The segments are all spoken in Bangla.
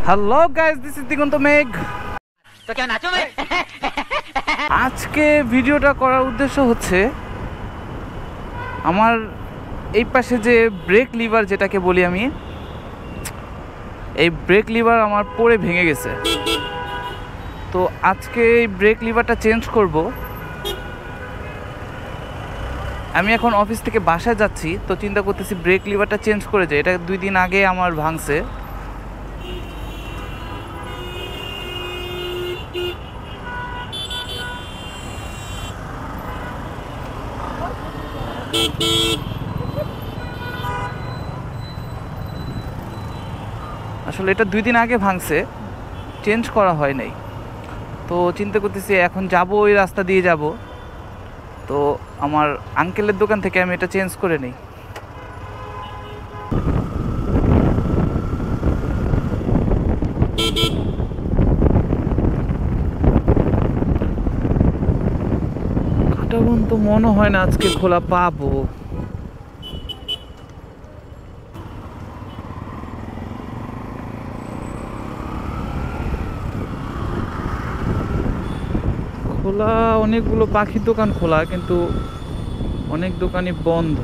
হ্যালো গাইস, দিস ইজ দিগন্ত মেঘ। তো কেন নাচো মে? আজকে ভিডিওটা করার উদ্দেশ্য হচ্ছে আমার এই পাশে যে ব্রেক লিভার যেটাকে বলি আমি, এই ব্রেক লিভার আমার পড়ে ভেঙে গেছে। তো আজকে এই ব্রেক লিভারটা চেঞ্জ করব। আমি এখন অফিস থেকে বাসায় যাচ্ছি, তো চিন্তা করতেছি ব্রেক লিভারটা চেঞ্জ করে যাই। এটা 2 দিন আগে আমার ভাঙছে। আসলে এটা 2 দিন আগে ভাঙছে, চেঞ্জ করা হয় নাই। তো চিন্তা করতেছি এখন যাব, ওই রাস্তা দিয়ে যাব। তো আমার আঙ্কেলের দোকান থেকে আমি এটা চেঞ্জ করে নিই। কাটাবন তো মনে হয় না আজকে খোলা পাবো। খোলা অনেকগুলো পাখির দোকান খোলা, কিন্তু অনেক দোকানই বন্ধ।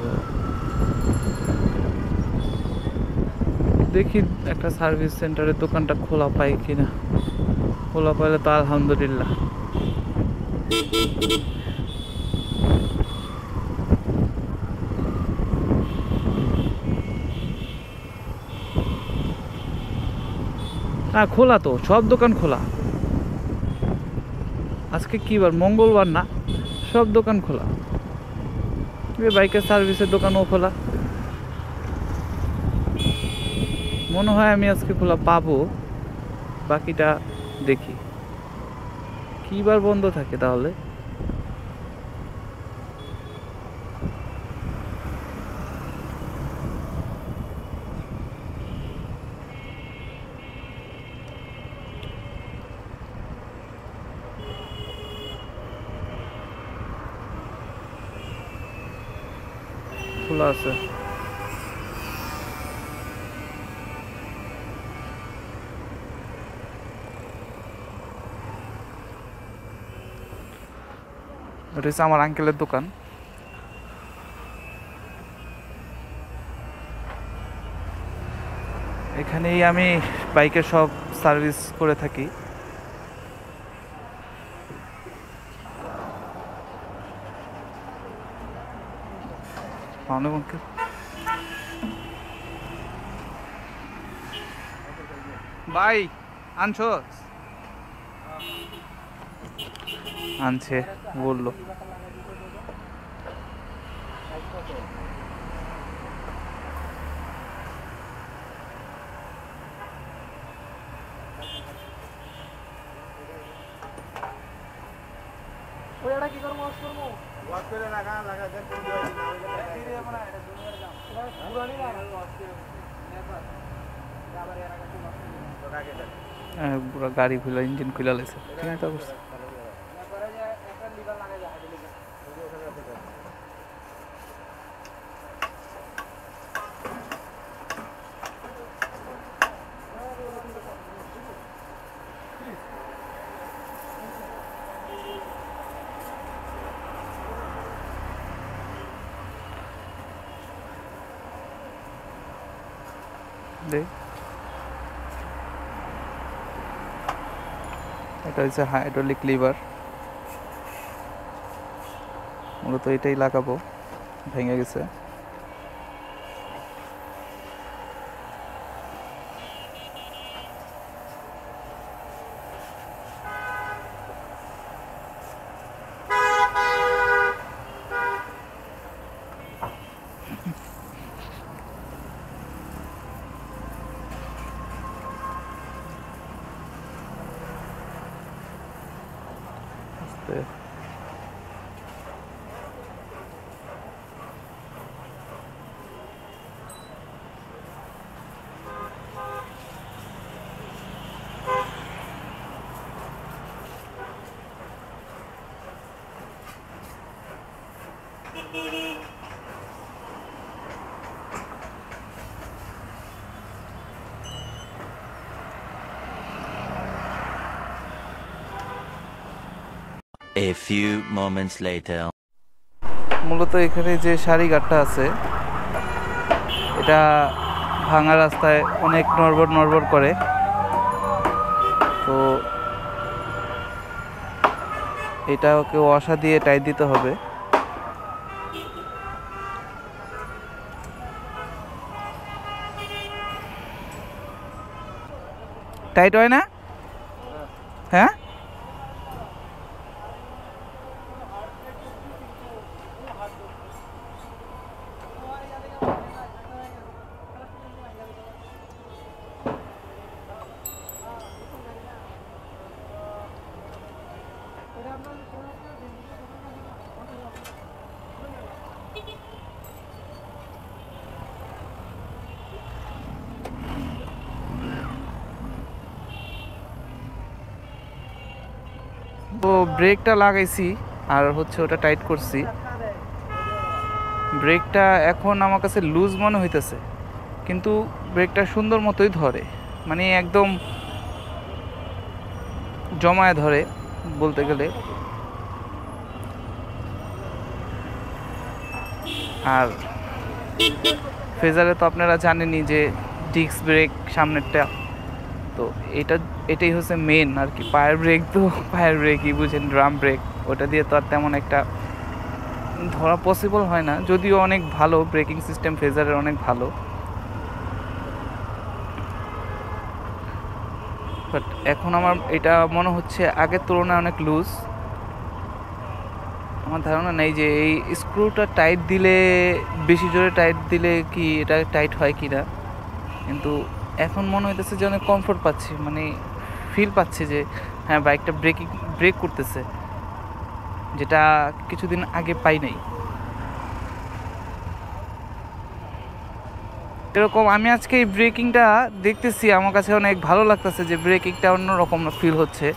দেখি একটা সার্ভিস সেন্টারের দোকানটা খোলা পাই কিনা। খোলা পাইলে তো আলহামদুলিল্লাহ। হ্যাঁ, খোলা তো, সব দোকান খোলা। আজকে কি বার? মঙ্গলবার না? সব দোকান খোলা। বাইকের সার্ভিসের দোকানও খোলা। মনে হয় আমি আজকে খোলা পাবো, বাকিটা দেখি কি বার বন্ধ থাকে তাহলে। খোলা আছে। এটা হচ্ছে আমার আঙ্কেলের দোকান। এখানেই আমি বাইকের সব সার্ভিস করে থাকি। ভাই আনছো? আনছে বললো। ওইটা কি করব? ওয়াশ করে লাগা দেন কোন দিকে না ওইটা ফিরে আমরা এটা দুনিয়ার দাম পুরানি না ওয়াশ করে নেবার আবার এর আগে ওয়াশ করে রাখে দেন। হ্যাঁ, পুরো গাড়ি খুলে ইঞ্জিন খুলে লেছে। ঠিক আছে, অবস্থা না করে যে একটা লিভার লাগা যায় লিভার ওখানে রাখে দেন। এটা হচ্ছে হাইড্রোলিক লিভার। মূলত এটাই লাগাবো, ভেঙে গেছে। A few moments later. মূলত এখানে যে সারি গাটটা আছে এটা ভাঙা রাস্তায় অনেক নড়বড় নড়বড় করে, তো এটা ওকে ওয়াশা দিয়ে টাইট দিতে হবে। টাইট হয় না? হ্যাঁ, তো ব্রেকটা লাগাইছি আর হচ্ছে ওটা টাইট করছি। ব্রেকটা এখন আমার কাছে লুজ মনে হইতেছে, কিন্তু ব্রেকটা সুন্দর মতোই ধরে, মানে একদম জমায় ধরে বলতে গেলে। আর ফেজারে তো আপনারা জানেনই যে ডিস্ক ব্রেক সামনেরটা, তো এটাই হচ্ছে মেন আর কি। পায়ের ব্রেক তো পায়ের ব্রেকই বুঝেন, ড্রাম ব্রেক, ওটা দিয়ে তো আর তেমন একটা ধরা পসিবল হয় না, যদিও অনেক ভালো ব্রেকিং সিস্টেম ফেজারের, অনেক ভালো। বাট এখন আমার এটা মনে হচ্ছে আগের তুলনায় অনেক লুজ। আমার ধারণা নেই যে এই স্ক্রুটা টাইট দিলে, বেশি জোরে টাইট দিলে কি এটা টাইট হয় কি না, কিন্তু এখন মনে হইতেছে যে অনেক কমফোর্ট পাচ্ছি, মানে ফিল পাচ্ছি যে হ্যাঁ বাইকটা ব্রেক করতেছে, যেটা কিছুদিন আগে পাই নাই। এরকম আমি আজকে এই ব্রেকিংটা দেখতেছি, আমার কাছে অনেক ভালো লাগতেছে যে ব্রেকিংটা অন্যরকম ফিল হচ্ছে।